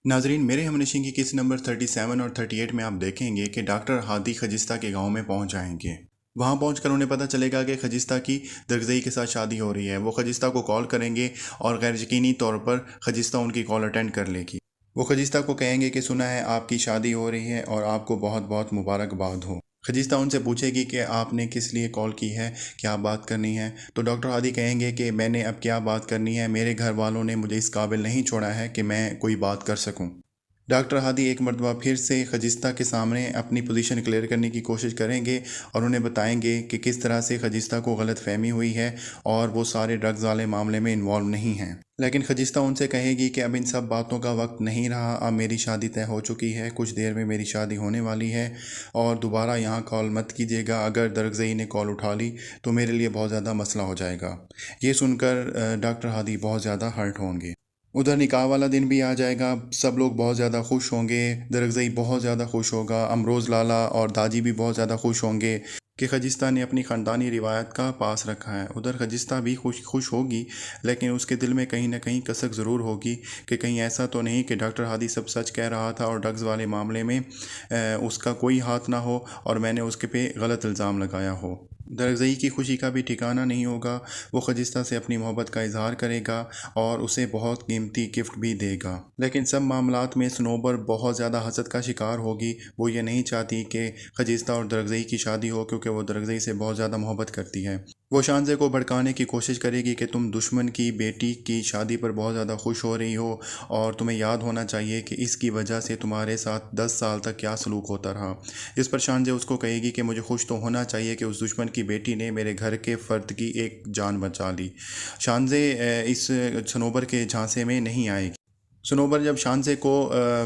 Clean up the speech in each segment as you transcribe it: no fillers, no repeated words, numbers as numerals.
नाजरीन, मेरे हमनशीं की किस नंबर 37 और 38 में आप देखेंगे कि डॉक्टर हादी खजिस्ता के गांव में पहुंच जाएंगे। वहां पहुंचकर उन्हें पता चलेगा कि खजिस्ता की दरगजई के साथ शादी हो रही है। वो खजिस्ता को कॉल करेंगे और गैर यकीनी तौर पर खजिस्ता उनकी कॉल अटेंड कर लेगी। वो खजिस्ता को कहेंगे कि सुना है आपकी शादी हो रही है और आपको बहुत बहुत मुबारकबाद हो। खजिस्ता उनसे पूछेगी कि आपने किस लिए कॉल की है, क्या बात करनी है। तो डॉक्टर हादी कहेंगे कि मैंने अब क्या बात करनी है, मेरे घर वालों ने मुझे इस काबिल नहीं छोड़ा है कि मैं कोई बात कर सकूं। डॉक्टर हादी एक मरतबा फिर से खजिस्ता के सामने अपनी पोजीशन क्लियर करने की कोशिश करेंगे और उन्हें बताएंगे कि किस तरह से खजिस्ता को गलत फहमी हुई है और वो सारे ड्रग्स वाले मामले में इन्वॉल्व नहीं हैं। लेकिन खजिस्ता उनसे कहेगी कि अब इन सब बातों का वक्त नहीं रहा, अब मेरी शादी तय हो चुकी है, कुछ देर में मेरी शादी होने वाली है और दोबारा यहाँ कॉल मत कीजिएगा। अगर दरगजई ने कॉल उठा ली तो मेरे लिए बहुत ज़्यादा मसला हो जाएगा। ये सुनकर डॉक्टर हादी बहुत ज़्यादा हर्ट होंगे। उधर निकाह वाला दिन भी आ जाएगा, सब लोग बहुत ज़्यादा खुश होंगे। दरगजई बहुत ज़्यादा खुश होगा, अमरोज़ लाला और दाजी भी बहुत ज़्यादा खुश होंगे कि खजिस्ता ने अपनी ख़ानदानी रिवायत का पास रखा है। उधर खजिस्ता भी खुश होगी, लेकिन उसके दिल में कहीं ना कहीं कसक ज़रूर होगी कि कहीं ऐसा तो नहीं कि डॉक्टर हादी सब सच कह रहा था और ड्रग्स वाले मामले में उसका कोई हाथ ना हो और मैंने उसके पे गलत इल्ज़ाम लगाया हो। दरगजई की खुशी का भी ठिकाना नहीं होगा। वो खजिस्ता से अपनी मोहब्बत का इजहार करेगा और उसे बहुत कीमती गिफ्ट भी देगा। लेकिन सब मामलात में सनोबर बहुत ज़्यादा हसद का शिकार होगी। वो ये नहीं चाहती कि खजिस्ता और दरगजई की शादी हो, क्योंकि वो दरगजई से बहुत ज़्यादा मोहब्बत करती है। वो शानज़े को भड़काने की कोशिश करेगी कि तुम दुश्मन की बेटी की शादी पर बहुत ज़्यादा खुश हो रही हो और तुम्हें याद होना चाहिए कि इसकी वजह से तुम्हारे साथ 10 साल तक क्या सलूक होता रहा। इस पर शानज़े उसको कहेगी कि मुझे खुश तो होना चाहिए कि उस दुश्मन की बेटी ने मेरे घर के फ़र्द की एक जान बचा ली। शानज़े इस सनोबर के झांसे में नहीं आएगी। सनोबर जब शानज़े को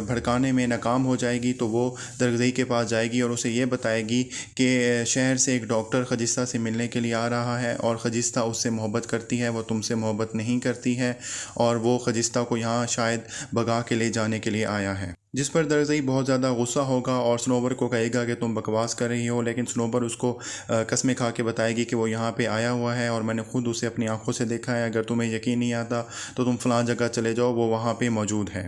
भड़काने में नाकाम हो जाएगी तो वो दरगजई के पास जाएगी और उसे ये बताएगी कि शहर से एक डॉक्टर खजिस्ता से मिलने के लिए आ रहा है और खजिस्ता उससे मोहब्बत करती है, वो तुमसे मोहब्बत नहीं करती है और वो खजिस्ता को यहाँ शायद भगा के ले जाने के लिए आया है। जिस पर दरगजई बहुत ज़्यादा गुस्सा होगा और सनोबर को कहेगा कि तुम बकवास कर रही हो। लेकिन सनोबर उसको कस्में खा के बताएगी कि वो यहाँ पे आया हुआ है और मैंने खुद उसे अपनी आंखों से देखा है। अगर तुम्हें यकीन नहीं आता तो तुम फ़लाँ जगह चले जाओ, वो वहाँ पे मौजूद है।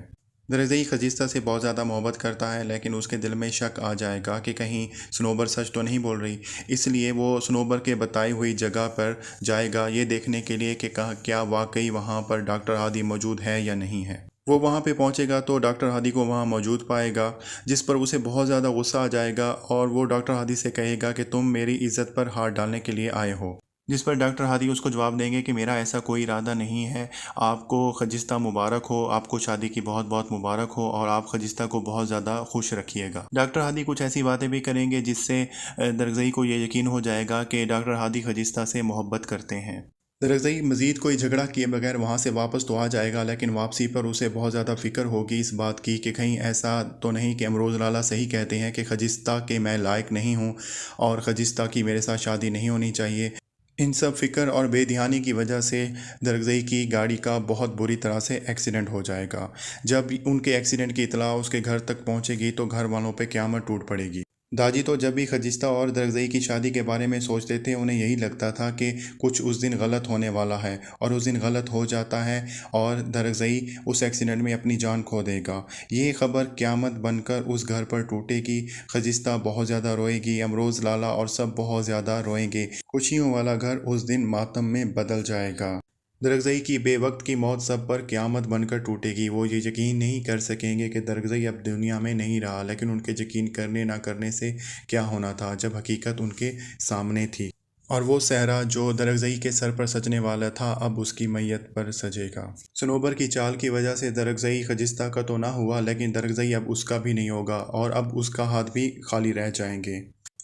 दरगजई खजिस्ता से बहुत ज़्यादा मोहब्बत करता है, लेकिन उसके दिल में शक आ जाएगा कि कहीं सनोबर सच तो नहीं बोल रही। इसलिए वो सनोबर के बताई हुई जगह पर जाएगा ये देखने के लिए कि क्या वाकई वहाँ पर डॉक्टर हादी मौजूद है या नहीं है। वो वहाँ पे पहुँचेगा तो डॉक्टर हादी को वहाँ मौजूद पाएगा, जिस पर उसे बहुत ज़्यादा गुस्सा आ जाएगा और वो डॉक्टर हादी से कहेगा कि तुम मेरी इज़्ज़त पर हाथ डालने के लिए आए हो। जिस पर डॉक्टर हादी उसको जवाब देंगे कि मेरा ऐसा कोई इरादा नहीं है, आपको खजिस्ता मुबारक हो, आपको शादी की बहुत बहुत मुबारक हो और आप खजिस्ता को बहुत ज़्यादा खुश रखिएगा। डॉक्टर हादी कुछ ऐसी बातें भी करेंगे जिससे दरगजई को ये यकीन हो जाएगा कि डॉक्टर हादी खजिस्ता से मोहब्बत करते हैं। दरगजई मज़ीद कोई झगड़ा किए बगैर वहाँ से वापस तो आ जाएगा, लेकिन वापसी पर उसे बहुत ज़्यादा फ़िक्र होगी इस बात की कि कहीं ऐसा तो नहीं कि अमरोज़ लाला सही कहते हैं कि खजिस्ता के मैं लायक नहीं हूँ और खजिस्ता की मेरे साथ शादी नहीं होनी चाहिए। इन सब फ़िक्र और बेध्यानी की वजह से दरगजई की गाड़ी का बहुत बुरी तरह से एक्सीडेंट हो जाएगा। जब उनके एक्सीडेंट की इतला उसके घर तक पहुँचेगी तो घर वालों पे क़यामत टूट पड़ेगी। दादी तो जब भी खजिस्ता और दरगजई की शादी के बारे में सोचते थे उन्हें यही लगता था कि कुछ उस दिन गलत होने वाला है और उस दिन गलत हो जाता है और दरगजई उस एक्सीडेंट में अपनी जान खो देगा। ये खबर क़यामत बनकर उस घर पर टूटेगी। खजिस्ता बहुत ज़्यादा रोएगी, अमरोज़ लाला और सब बहुत ज़्यादा रोएंगे। खुशियों वाला घर उस दिन मातम में बदल जाएगा। दरगजई की बेवक्त की मौत सब पर क़यामत बनकर टूटेगी। वो ये यकीन नहीं कर सकेंगे कि दरगजई अब दुनिया में नहीं रहा, लेकिन उनके यकीन करने ना करने से क्या होना था जब हकीकत उनके सामने थी। और वो सहरा जो दरगजई के सर पर सजने वाला था अब उसकी मैयत पर सजेगा। सनोबर की चाल की वजह से दरगजई खजिस्ता का तो ना हुआ, लेकिन दरगजई अब उसका भी नहीं होगा और अब उसका हाथ भी खाली रह जाएंगे।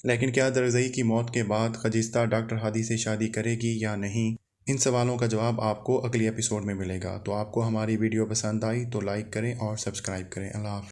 लेकिन क्या दरगजई की मौत के बाद खजिस्ता डॉक्टर हादी से शादी करेगी या नहीं? इन सवालों का जवाब आपको अगली एपिसोड में मिलेगा। तो आपको हमारी वीडियो पसंद आई तो लाइक करें और सब्सक्राइब करें। अल्लाह हाफ़िज़।